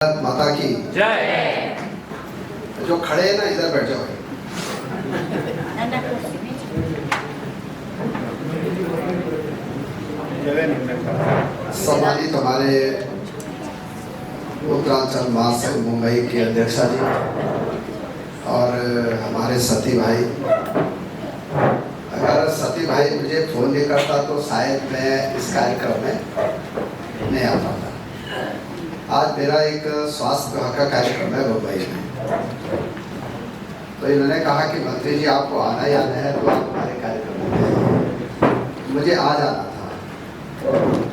भारत माता की जय। जो खड़े हैं ना, इधर बैठ जाओ। सम्मानित हमारे उत्तरांचल महासंघ मुंबई के अध्यक्षा जी और हमारे सती भाई, अगर सती भाई मुझे फोन नहीं करता तो शायद मैं इस कार्यक्रम में नहीं आ पाता। आज मेरा एक स्वास्थ्य विभाग का कार्यक्रम है मुंबई में, तो इन्होंने कहा कि मंत्री जी आपको आना ही आना है, तो आप हमारे कार्यक्रम में। मुझे आज आना था,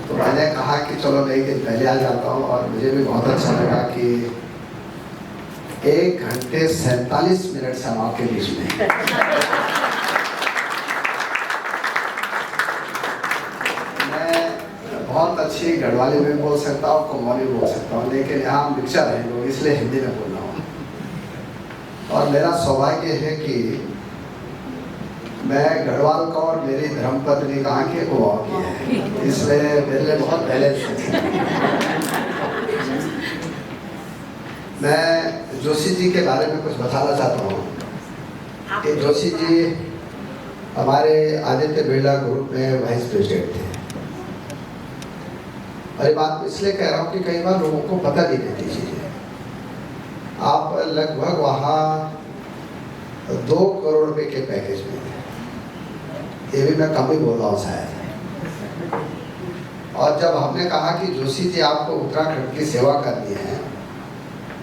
तो मैंने कहा कि चलो मैं एक दिन पहले आ जाता हूँ। और मुझे भी बहुत अच्छा लगा कि 1 घंटे 47 मिनट से हम आपके बीच में। बहुत अच्छी गढ़वाली में बोल सकता हूँ, कुमाऊनी बोल सकता हूँ, लेकिन यहाँ मिक्सचर है लोग, इसलिए हिंदी में बोल रहा हूँ। और मेरा सौभाग्य है कि मैं गढ़वाल का और मेरी धर्मपत्नी कहाँ के कुमाऊं की है, इसलिए मेरे लिए बहुत बैलेंस है। मैं जोशी जी के बारे में कुछ बताना चाहता हूँ कि जोशी जी हमारे आदित्य बिरला ग्रुप में वाइस प्रेसिडेंट थे। और ये बात इसलिए कह रहा हूँ कि कई बार लोगों को पता नहीं रहती चीजें। आप लगभग वहाँ 2 करोड़ रुपए के पैकेज में थे, ये भी मैं कम ही बोल रहा हूँ शायद। और जब हमने कहा कि जोशी जी आपको उत्तराखंड की सेवा करनी है,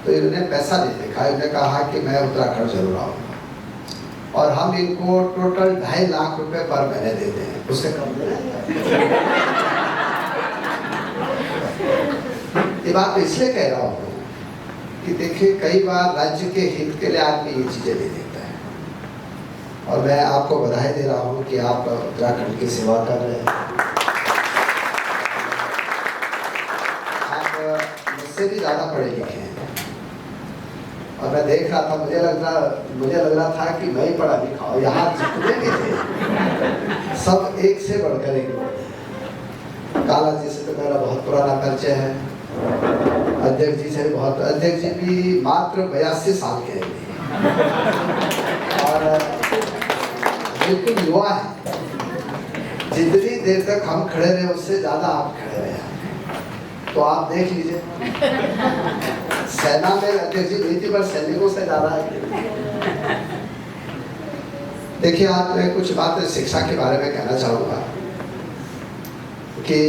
तो इन्होंने पैसा नहीं देखा, इन्होंने कहा कि मैं उत्तराखंड जरूर आऊँगा। और हम इनको टोटल 2.5 लाख रुपए पर महीने देते हैं, उससे कम नहीं। ये बात इसलिए कह रहा हूँ कि देखिए, कई बार राज्य के हित के लिए आदमी ये चीजें नहीं देखता है। और मैं आपको बधाई दे रहा हूँ कि आप उत्तराखंड की सेवा कर रहे हैं। आप मुझसे भी ज्यादा पढ़े लिखे हैं, और मैं देख रहा था, मुझे लग रहा था कि मैं ही पढ़ा लिखा हूँ। यहाँ जितने भी थे सब एक से बढ़कर एक। काला जी से तो मेरा बहुत पुराना परिचय है, अध्यक्ष जी से बहुत। अध्यक्ष जी भी मात्र 82 साल के हैं और बिल्कुल युवा है। जितनी देर तक हम खड़े रहे उससे ज्यादा आप खड़े रहे, तो आप देख लीजिए। सेना में अध्यक्ष जी नहीं थी, पर सैनिकों से ज्यादा है। देखिए, आज मैं कुछ बातें शिक्षा के बारे में कहना चाहूँगा कि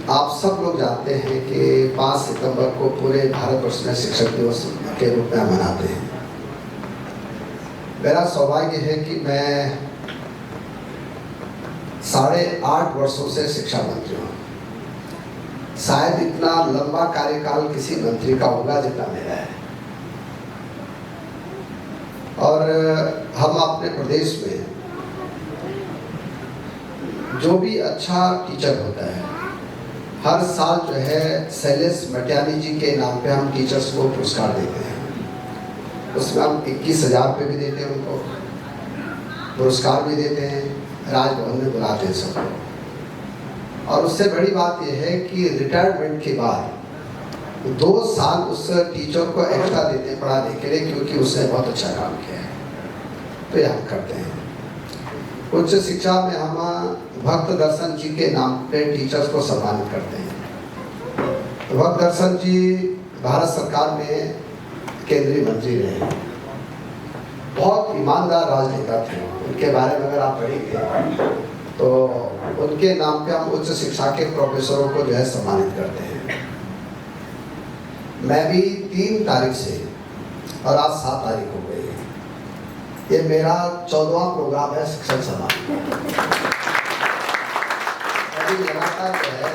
आप सब लोग जानते हैं कि 5 सितंबर को पूरे भारतवर्ष में शिक्षक दिवस के रूप में मनाते हैं। मेरा सौभाग्य है कि मैं 8.5 वर्षों से शिक्षा मंत्री हूँ। शायद इतना लंबा कार्यकाल किसी मंत्री का होगा जितना मेरा है। और हम अपने प्रदेश में जो भी अच्छा टीचर होता है, हर साल जो है शैलेश मटियानी जी के नाम पे हम टीचर्स को पुरस्कार देते हैं। उसमें हम 21,000 रुपये भी देते हैं, उनको पुरस्कार भी देते हैं, राजभवन में बुलाते हैं सबको। और उससे बड़ी बात यह है कि रिटायरमेंट के बाद 2 साल उस टीचर को एक्स्ट्रा देते हैं पढ़ाने के लिए, क्योंकि उसने बहुत अच्छा काम किया है। तो ये हम करते हैं। उच्च शिक्षा में हम भक्त दर्शन जी के नाम पे टीचर्स को सम्मानित करते हैं। भक्त दर्शन जी भारत सरकार में केंद्रीय मंत्री रहे, बहुत ईमानदार राजनेता थे। उनके बारे में अगर आप पढ़ेंगे तो उनके नाम पे हम उच्च शिक्षा के प्रोफेसरों को जो है सम्मानित करते हैं। मैं भी 3 तारीख से, और आज 7 तारीख हो गई, ये मेरा 14वां प्रोग्राम है शिक्षक सभा। अभी लगातार जो है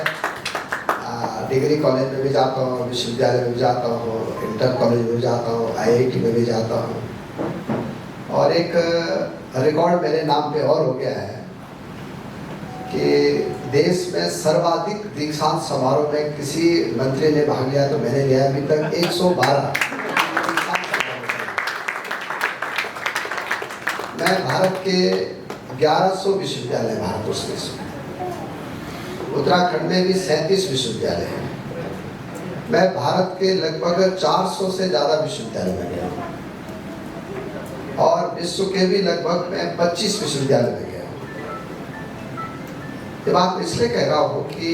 डिग्री कॉलेज में भी जाता हूँ, विश्वविद्यालय में भी जाता हूँ, इंटर कॉलेज में भी जाता हूँ, IIT में भी जाता हूँ। और एक रिकॉर्ड मेरे नाम पे और हो गया है कि देश में सर्वाधिक दीक्षांत समारोह में किसी मंत्री ने भाग लिया तो मैंने लिया। अभी तक 112। मैं भारत के 1100 विश्वविद्यालय भारतवर्ष में, उत्तराखंड में भी 37 विश्वविद्यालय हैं। मैं भारत के लगभग 400 से ज़्यादा विश्वविद्यालय में गया हूँ और विश्व के भी लगभग मैं 25 विश्वविद्यालय में गया हूँ। ये बात इसलिए कह रहा हूँ कि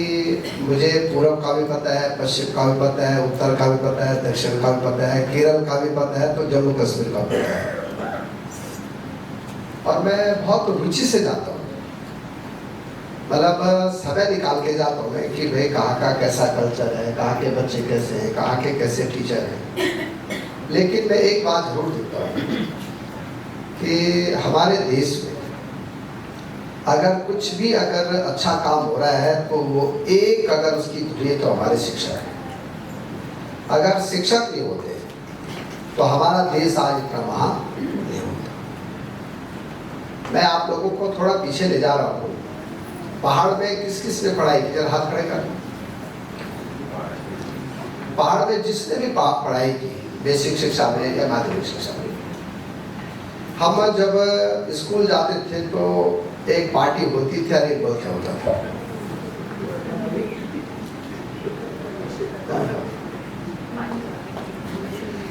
मुझे पूर्व का भी पता है, पश्चिम का भी पता है, उत्तर का भी पता है, दक्षिण का भी पता है, केरल का भी पता है, तो जम्मू कश्मीर का पता है। और मैं बहुत रुचि से जाता हूँ, मतलब समय निकाल के जाता हूँ मैं कि भाई कहाँ का कैसा कल्चर है, कहाँ के बच्चे कैसे हैं, कहाँ के कैसे टीचर हैं। लेकिन मैं एक बात जरूर देखता हूँ कि हमारे देश में अगर कुछ भी अगर अच्छा काम हो रहा है तो वो एक अगर उसकी धुरी तो हमारे शिक्षक हैं। अगर शिक्षक नहीं होते तो हमारा देश आज इतना महान नहीं होता। मैं आप लोगों को थोड़ा पीछे ले जा रहा हूँ। पहाड़ में किस किस ने पढ़ाई की, जरा हाथ खड़े कर। पहाड़ में जिसने भी पढ़ाई की, बेसिक शिक्षा में या माध्यमिक शिक्षा में, हम जब स्कूल जाते थे तो एक पार्टी होती थी और एक बल क्या होता था।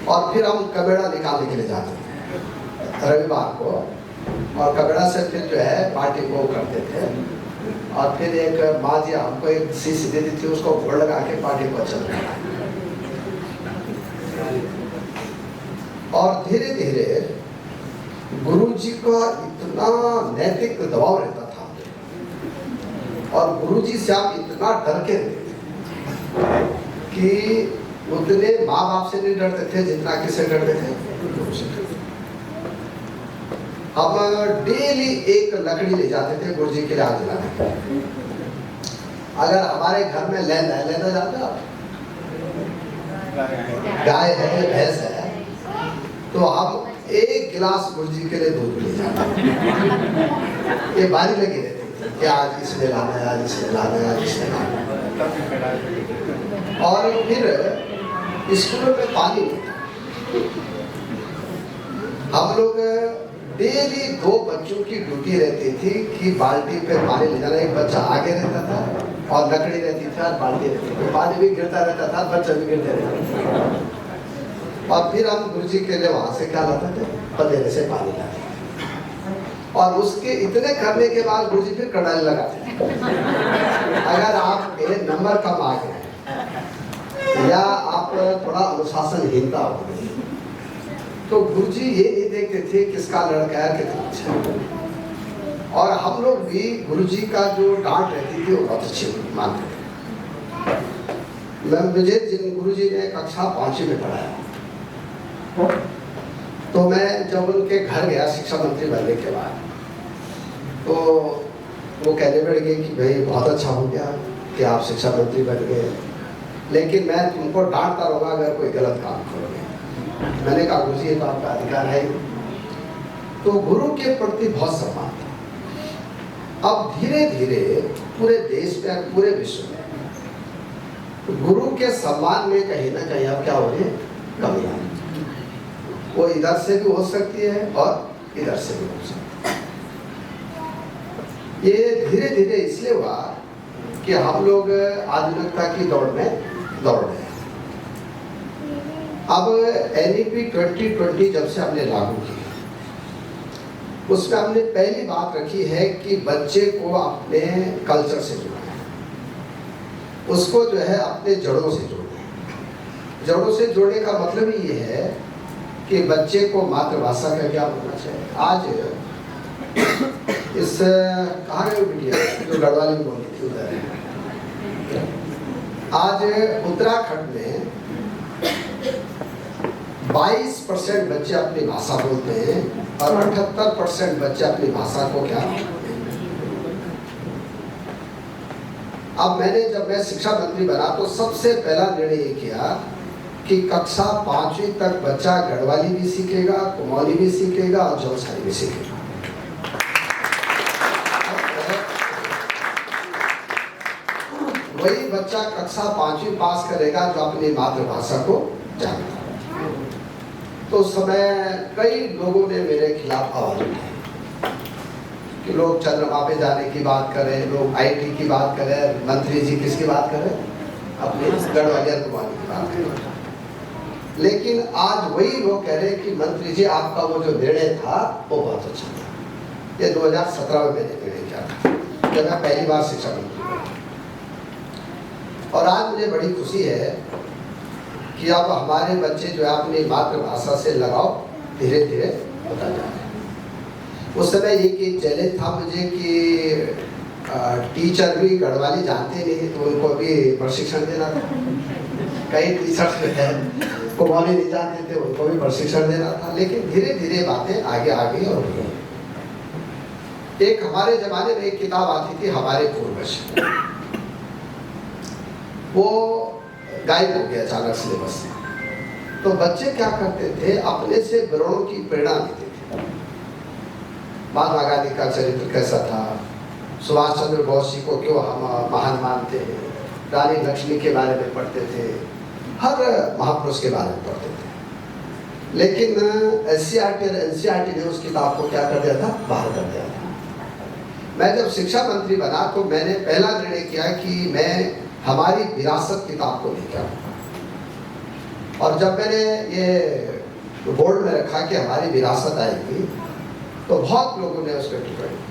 और फिर हम कबेड़ा निकालने के लिए जाते थे रविवार को, और कबेड़ा से फिर जो है पार्टी को करते थे। और फिर एक माँ जी हमको एक शीशी देती थी, उसको घोड़ लगा के पार्टी को चल रहा है। और धीरे धीरे गुरुजी का इतना नैतिक दबाव रहता था और गुरुजी से आप इतना डर के रहते थे कि उतने माँ बाप से नहीं डरते थे जितना किससे डरते थे, गुरु से। हम डेली एक लकड़ी ले जाते थे गुरुजी के लिए आग जलाने। अगर हमारे घर में लेना जाता, गाय है, भैंस है, तो हम एक गिलास गुरुजी के लिए दूध ले जाते। ये बारी लगी रहती थी कि आज इसमें लाना है, आज इसमें लाना है, आज इसमें लाना है। और फिर स्कूलों में पानी हम लोग डेली 2 बच्चों की ड्यूटी रहती थी कि बाल्टी पे पानी ले जाना। एक बच्चा आगे रहता था और लकड़ी रहती थी और बाल्टी रहती थी, पानी भी गिरता रहता था, बच्चा भी गिरते रहते थे। और फिर हम गुरुजी के लिए वहां से क्या लाते थे, पतीले से पानी लाते थे। और उसके इतने करने के बाद गुरुजी फिर कड़ाई लगाते थे। अगर आपके नंबर कम आ गए या आप थोड़ा अनुशासनहीनता हो गई तो गुरुजी ये नहीं देखते थे किसका लड़का है, कितना अच्छा। और हम लोग भी गुरुजी का जो डांट रहती थी वो बहुत अच्छी मानते थे। मुझे जिन गुरुजी ने कक्षा 5वीं में पढ़ाया, तो मैं जब उनके घर गया शिक्षा मंत्री बनने के बाद, तो वो कहने बैठ गए कि भाई बहुत अच्छा हो गया कि आप शिक्षा मंत्री बन गए, लेकिन मैं तुमको डांटता रहूँगा अगर कोई गलत काम करोगे। मैंने कहा गुरुजी ये तो आपका अधिकार है। तो गुरु के प्रति बहुत सम्मान था। अब धीरे धीरे पूरे देश में, पूरे विश्व में गुरु के सम्मान में कहीं ना कहीं अब क्या हो रही है, कमी आ रही है। वो इधर से भी हो सकती है और इधर से भी हो सकती है। ये धीरे धीरे इसलिए हुआ कि हम लोग आधुनिकता की दौड़ में दौड़ रहे हैं। अब NEP 2020 जब से हमने लागू की, उसमें हमने पहली बात रखी है कि बच्चे को अपने कल्चर से जोड़ना है, उसको जो है अपने जड़ों से जोड़ना है। जड़ों से जोड़ने का मतलब ये है कि बच्चे को मातृभाषा का ज्ञान होना चाहिए। आज इस कहाँ गए बिटिया जो गढ़वाली में बोलती थी उधर, आज उत्तराखंड में 22% बच्चे अपनी भाषा बोलते हैं और 78% बच्चे अपनी भाषा को क्या। अब जब मैं शिक्षा मंत्री बना तो सबसे पहला निर्णय ये किया कि कक्षा 5वीं तक बच्चा गढ़वाली भी सीखेगा, कुमाऊनी भी सीखेगा और जौनसारी भी सीखेगा। वही बच्चा कक्षा 5वीं पास करेगा जो अपनी मातृभाषा को जानता है। तो उस समय कई लोगों ने मेरे खिलाफ आवाज उठाई कि लोग चंद्रमा पे जाने की बात करें, लोग IT की बात करें, मंत्री जी किसकी बात करें, अपने गढ़वालिया कुमारी की बात करें। लेकिन आज वही लोग कह रहे हैं कि मंत्री जी आपका वो जो निर्णय था वो बहुत अच्छा था। ये 2017 में मैंने निर्णय किया था जब मैं पहली बार शिक्षा मंत्री बना। और आज मुझे बड़ी खुशी है कि अब हमारे बच्चे जो है अपनी मातृभाषा से लगाव धीरे धीरे होता जा रहा है। उस समय एक चैलेंज था मुझे कि टीचर भी गढ़वाली जानते नहीं तो उनको भी प्रशिक्षण देना था। कई टीचर्स जो है कुमारी नहीं जानते थे, उनको भी प्रशिक्षण देना था। लेकिन धीरे धीरे बातें आगे आ गई और गई। एक हमारे जमाने में एक किताब आती थी हमारे पूर्वज, वो गायब हो गया अचानक सिलेबस से। तो बच्चे क्या करते थे, अपने से विवरणों की प्रेरणा लेते थे। महात्मा गांधी का चरित्र कैसा था, सुभाष चंद्र बोस जी को क्यों हम महान मानते हैं, रानी लक्ष्मी के बारे में पढ़ते थे, हर महापुरुष के बारे में पढ़ते थे। लेकिन एससीईआरटी और एनसीईआरटी ने उस किताब को क्या कर दिया था, बाहर कर दिया था। मैं जब शिक्षा मंत्री बना तो मैंने पहला निर्णय किया कि मैं हमारी विरासत किताब को लेकर आऊंगा। और जब मैंने ये बोर्ड में रखा कि हमारी विरासत आएगी तो बहुत लोगों ने उस पर टिप्पणी की।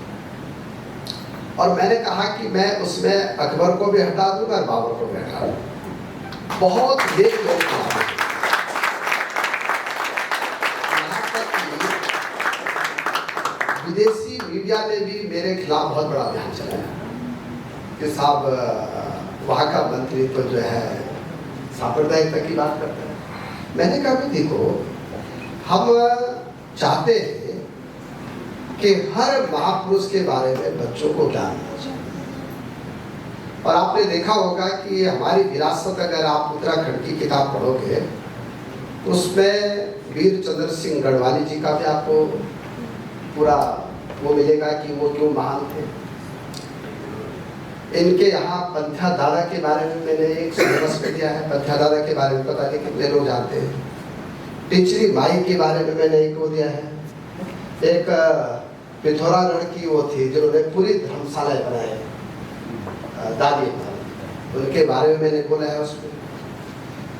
और मैंने कहा कि मैं उसमें अकबर को भी हटा दूंगा और बाबर को भी हटा दूंगा। बहुत देर लोग विदेशी मीडिया ने भी मेरे खिलाफ बहुत बड़ा अभियान चलाया कि साहब वहाँ का मंत्री तो जो है सांप्रदायिकता की बात करता है। मैंने कहा भी देखो, हम चाहते हैं कि हर महापुरुष के बारे में बच्चों को ज्ञान होना चाहिए। और आपने देखा होगा कि हमारी विरासत अगर आप उत्तराखंड की किताब पढ़ोगे तो उसमें वीर चंद्र सिंह गढ़वाली जी का भी आपको पूरा वो मिलेगा कि वो क्यों महान थे। इनके यहाँ पंथ्या दादा के बारे में मैंने एक सिलेबस में दिया है। पंथ्या दादा के बारे में पता नहीं कितने लोग जानते हैं। टिचरी माई के बारे में मैंने एक वो दिया है। एक पिथौरागढ़ की वो थी जिन्होंने पूरी धर्मशालाएं बनाए, दादी, उनके बारे में मैंने बोला है उसमें।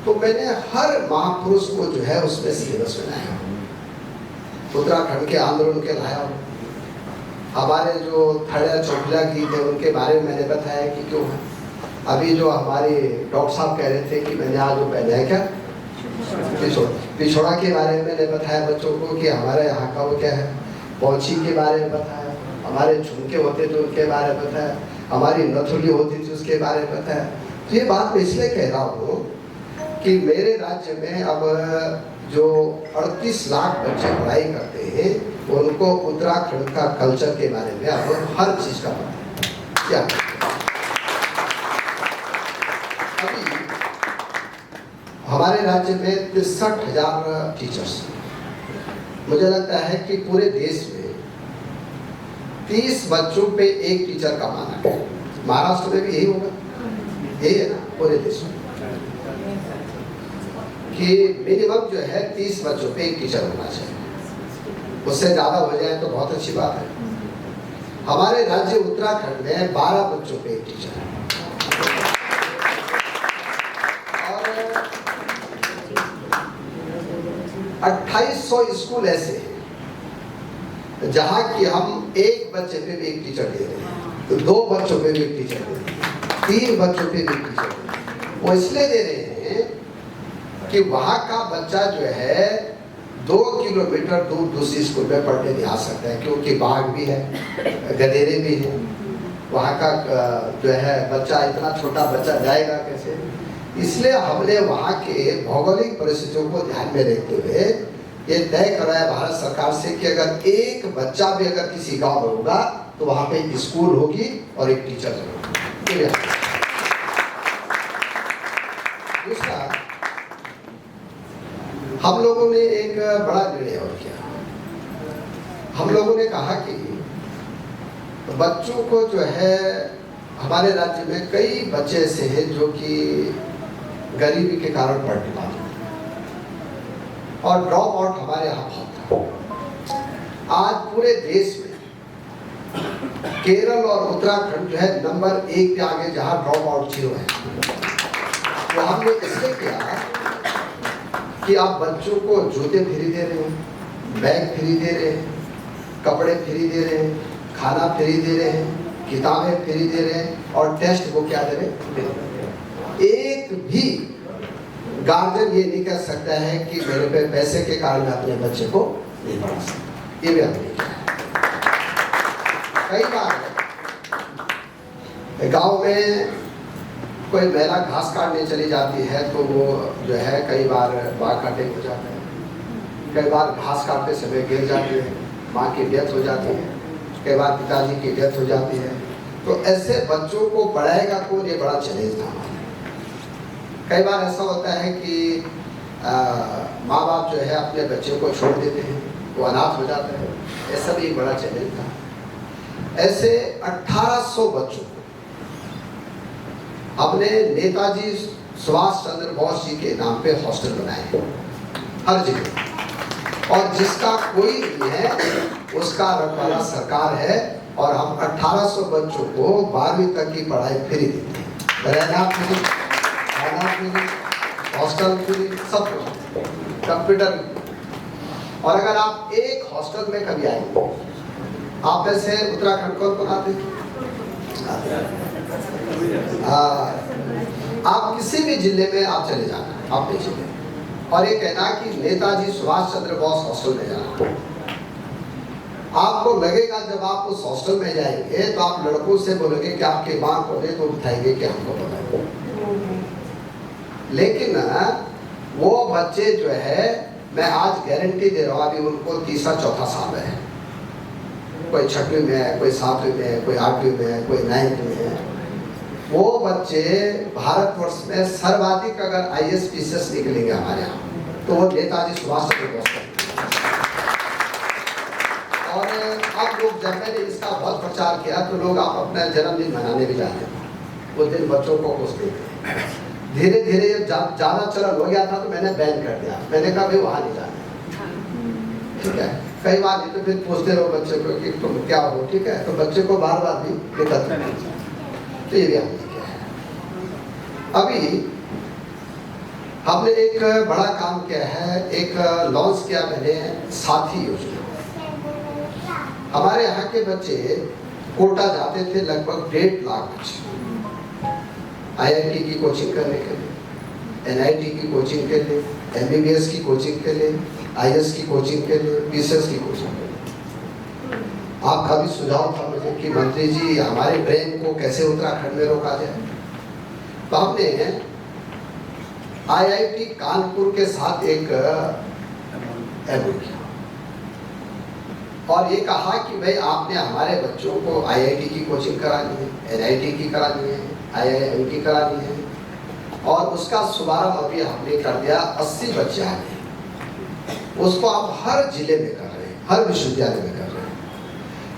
तो मैंने हर महापुरुष को जो है उसमें सिलेबस बनाया। उत्तराखंड के आंदोलन के लाया, हमारे जो थड़िया चौखला गीत है उनके बारे में मैंने बताया कि क्यों है। अभी जो हमारे डॉक्टर साहब कह रहे थे कि मैंने आज जो पहना है क्या पिछोड़ा के बारे में मैंने बताया बच्चों को कि हमारे यहाँ का वो क्या है, पौची के बारे में बताया, हमारे झुमके होते थे उनके बारे में बताया, हमारी नथुली होती थी उसके बारे में बताया। तो ये बात मैं इसलिए कह रहा हूँ कि मेरे राज्य में अब जो 38 लाख बच्चे पढ़ाई करते हैं उनको उत्तराखंड का कल्चर के बारे में अब हर चीज का पता है। क्या अभी हमारे राज्य में 63,000 टीचर्स, मुझे लगता है कि पूरे देश में 30 बच्चों पे एक टीचर का मानक है। महाराष्ट्र में भी यही होगा, यही है ना पूरे देश में, कि मिनिमम जो है 30 बच्चों पे एक टीचर होना चाहिए। उससे ज़्यादा हो जाए तो बहुत अच्छी बात है। हमारे राज्य उत्तराखंड में 12 बच्चों पे एक टीचर है। और 2800 स्कूल ऐसे हैं जहाँ की हम एक बच्चे पे भी एक टीचर दे रहे हैं, तो 2 बच्चों पे भी एक टीचर दे रहे हैं, 3 बच्चों पे भी एक टीचर दे रहे हैं। वो इसलिए दे रहे हैं कि वहाँ का बच्चा जो है 2 किलोमीटर दूर दूसरी स्कूल में पढ़ने नहीं आ सकता है, क्योंकि बाघ भी है, गधेरे भी हैं। वहाँ का जो है बच्चा, इतना छोटा बच्चा जाएगा कैसे। इसलिए हमने वहाँ के भौगोलिक परिस्थितियों को ध्यान में रखते हुए ये तय कराया भारत सरकार से कि अगर एक बच्चा भी अगर किसी गांव में होगा तो वहाँ पे एक स्कूल होगी और एक टीचर होगी। दूसरा, हम लोगों ने एक बड़ा निर्णय और किया। हम लोगों ने कहा कि बच्चों को जो है, हमारे राज्य में कई बच्चे ऐसे हैं जो कि गरीबी के कारण पढ़ नहीं पाते और ड्रॉप आउट हमारे यहाँ बहुत था। आज पूरे देश में केरल और उत्तराखंड जो है नंबर 1 के आगे, जहाँ ड्रॉप आउट 0 है। वो हमने इसलिए किया कि आप बच्चों को जूते फ्री दे रहे हैं, बैग फ्री दे रहे हैं, कपड़े फ्री दे रहे हैं, खाना फ्री दे रहे हैं, किताबें फ्री दे रहे हैं और टेस्ट बुक क्या दे रहे हैं। एक भी गार्जियन ये नहीं कह सकता है कि मेरे पे पैसे के कारण मैं अपने बच्चे को नहीं पढ़ा सकता। ये भी हमने किया। कई बार गांव में कोई महिला घास काटने चली जाती है तो वो जो है कई बार बाघ काटे हो जाता है, कई बार घास काटते समय गिर जाती है, माँ की डेथ हो जाती है, कई बार पिताजी की डेथ हो जाती है। तो ऐसे बच्चों को पढ़ाएगा कौन, ये बड़ा चैलेंज था। कई बार ऐसा होता है कि माँ बाप जो है अपने बच्चे को छोड़ देते हैं, वो अनाथ हो जाता है, ऐसा भी एक बड़ा चैलेंज था। ऐसे 1800 बच्चों को अपने नेताजी सुभाष चंद्र बोस जी के नाम पे हॉस्टल बनाए हैं हर जगह, और जिसका कोई नहीं है उसका रखवाला सरकार है, और हम 1800 बच्चों को 12वीं तक की पढ़ाई फ्री देते हैं। रहना फ्री, खाना फ्री, हॉस्टल फ्री, सब कुछ, कंप्यूटर। और अगर आप एक हॉस्टल में कभी आएंगे, आप ऐसे उत्तराखंड को आते आप किसी भी जिले में आप चले जाना अपने जिले, और ये कहना कि नेताजी सुभाष चंद्र बोस हॉस्टल में जाना, आपको लगेगा जब आप उस हॉस्टल में जाएंगे तो आप लड़कों से बोलोगे कि आपके माँ को दे, तो उठाएंगे कि हमको पता। लेकिन वो बच्चे जो है, मैं आज गारंटी दे रहा हूँ, अभी उनको तीसरा चौथा साल है, कोई 6वीं में है, कोई 7वीं में है, कोई 8वीं में है, कोई 9th में है। वो बच्चे भारतवर्ष में सर्वाधिक अगर IAS PCS निकलेंगे हमारे यहाँ, तो वो नेताजी सुभाष चंद्र बोस। और अब लोग, जब मैंने इसका बहुत प्रचार किया तो लोग आप अपना जन्मदिन मनाने भी जाते हैं, उस दिन बच्चों को कुछ देते हैं। धीरे धीरे ज़्यादा चलन हो गया था तो मैंने बैन कर दिया, मैंने कहा भाई वहाँ नहीं जाना, ठीक है। कई बार नहीं तो फिर पूछते रहो बच्चे को कि तुम क्या हो, ठीक है, तो बच्चे को बार बार भी दिक्कत नहीं। तो ये भी हमने किया है। अभी हमने एक बड़ा काम किया है, एक लॉन्च किया मैंने, साथी योजना। हमारे यहाँ के बच्चे कोटा जाते थे, लगभग 1.5 लाख बच्चे IIT की कोचिंग करने के लिए, NIT की कोचिंग के लिए, MBBS की कोचिंग के लिए, IAS की कोचिंग के लिए, PCS की कोचिंग के लिए। आपका भी सुझाव था मुझे कि मंत्री जी हमारे ब्रेन को कैसे उत्तराखंड में रोका जाए। तो हमने IIT कानपुर के साथ एक MOU किया और ये कहा कि भाई आपने हमारे बच्चों को IIT की कोचिंग करानी है, NIT की करानी है, IIM की करानी है, और उसका शुभारंभ अभी हमने कर दिया। 80 बच्चे आ गए, उसको आप हर जिले में कर रहे हैं, हर विश्वविद्यालय में कर रहे हैं।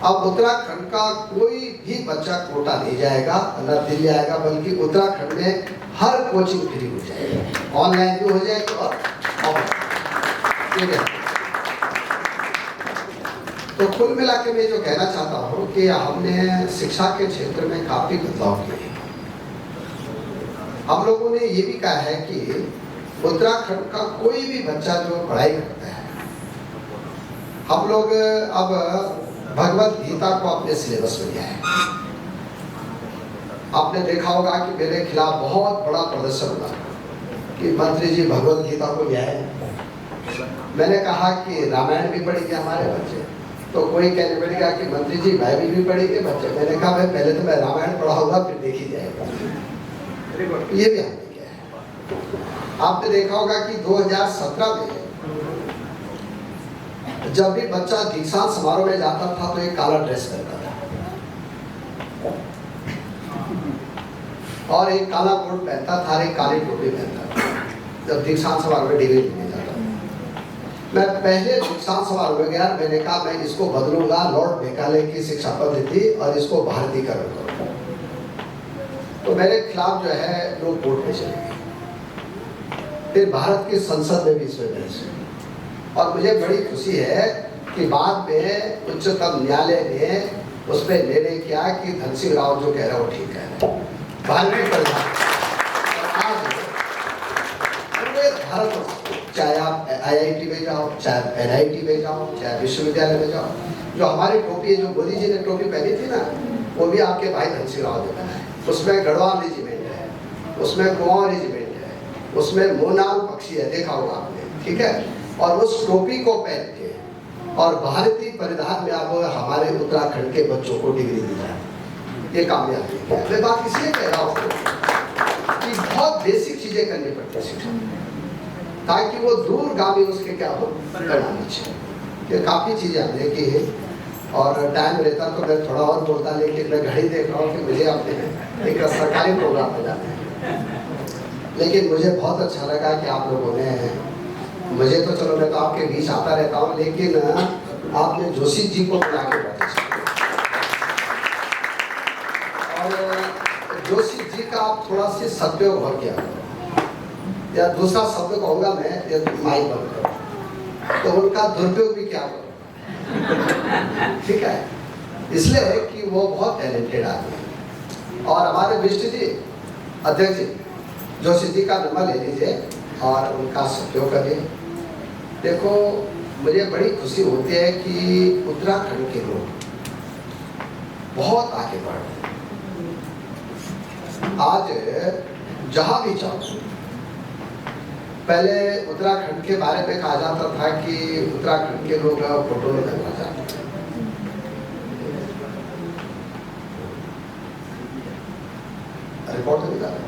अब उत्तराखंड का कोई भी बच्चा कोटा नहीं जाएगा, न दिल्ली आएगा, बल्कि उत्तराखंड में हर कोचिंग फ्री हो जाएगी, ऑनलाइन भी हो जाएगी और ऑफलाइन, ठीक है। तो कुल मिला के मैं जो कहना चाहता हूँ कि हमने शिक्षा के क्षेत्र में काफी बदलाव किए। हम लोगों ने ये भी कहा है कि उत्तराखंड का कोई भी बच्चा जो पढ़ाई करता है, हम लोग अब भगवत गीता को अपने सिलेबस में लिया है। आपने देखा होगा कि मेरे खिलाफ बहुत बड़ा प्रदर्शन हुआ कि मंत्री जी भगवत गीता को लिया है। मैंने कहा कि रामायण भी पढ़ेंगे हमारे बच्चे, तो कोई कहने पड़ेगा कि मंत्री जी बाइबल भी पढ़ेंगे बच्चे। मैंने कहा भाई पहले तो मैं रामायण पढ़ा होगा फिर देखी जाएगा। ये भी हमने किया है। आपने देखा होगा कि 2017 में जब भी बच्चा दीक्षांत समारोह में जाता था तो एक काला ड्रेस पहनता था और एक काला कोट पहनता था, एक काली टोपी पहनता था जब दीक्षांत समारोह में डिग्री लेने जाता था। मैं पहले दीक्षांत समारोह में गया, मैंने कहा मैं इसको बदलूंगा, लॉर्ड मेकाले की शिक्षा पद्धति, और इसको भारतीयकरण करूंगा। तो मेरे खिलाफ जो है लोग कोर्ट में चले गए, फिर भारत की संसद में भी इस पर बहस हुई, और मुझे बड़ी खुशी है कि बाद में उच्चतम न्यायालय ने उस पर निर्णय किया कि धन सिंह राव जो कह रहा है वो ठीक है। भारतीय प्रधान आज भारतवर्ष, चाहे आप IIT में जाओ, चाहे NIT में जाओ, चाहे विश्वविद्यालय में जाओ, जो हमारी टोपी, जो मोदी जी ने टोपी पहनी थी ना, वो भी आपके भाई धनसिंह रावत ने बनाई। उसमें गढ़वाल रेजिमेंट है, उसमें कुमाऊं रेजिमेंट है, उसमें मोनाल पक्षी है, देखा होगा आपने, ठीक है। और उस टोपी को पहन के और भारतीय परिधान में आप हमारे उत्तराखंड के बच्चों को डिग्री दी जाए, ये कामयाबी है। मैं बात इसलिए कह रहा हूँ कि बहुत बेसिक चीजें करनी पड़ती है शिक्षा, ताकि वो दूरगामी उसके क्या हो परिणाम अच्छे। ये काफी चीजें हमने की है, और टाइम रहता तो मैं थोड़ा और बोलता, लेकिन मैं घड़ी देख रहा हूँ कि मुझे अपने एक सरकारी प्रोग्राम में जाना है। लेकिन मुझे बहुत अच्छा लगा कि आप लोगों ने, मुझे तो चलो मैं तो आपके बीच आता रहता हूँ, लेकिन आपने जोशी जी को बुला के बहुत अच्छा, और जोशी जी का आप थोड़ा सी सदुपयोग किया, या दूसरा शब्द कहूँगा मैं, माइक बंद करो, तो उनका दुरुपयोग भी क्या करो, ठीक है। इसलिए कि वो बहुत टैलेंटेड आदमी है। और हमारे विष्णु जी, अध्यक्ष जी, जोशी जी का नंबर ले लीजिए और उनका सदुपयोग करिए। देखो, मुझे बड़ी खुशी होती है कि उत्तराखंड के लोग बहुत आगे बढ़ रहे हैं। आज जहाँ भी जाओ, पहले उत्तराखंड के बारे में कहा जाता था कि उत्तराखंड के लोग फोटो में करना चाहते हैं। रिपोर्ट तो निकाला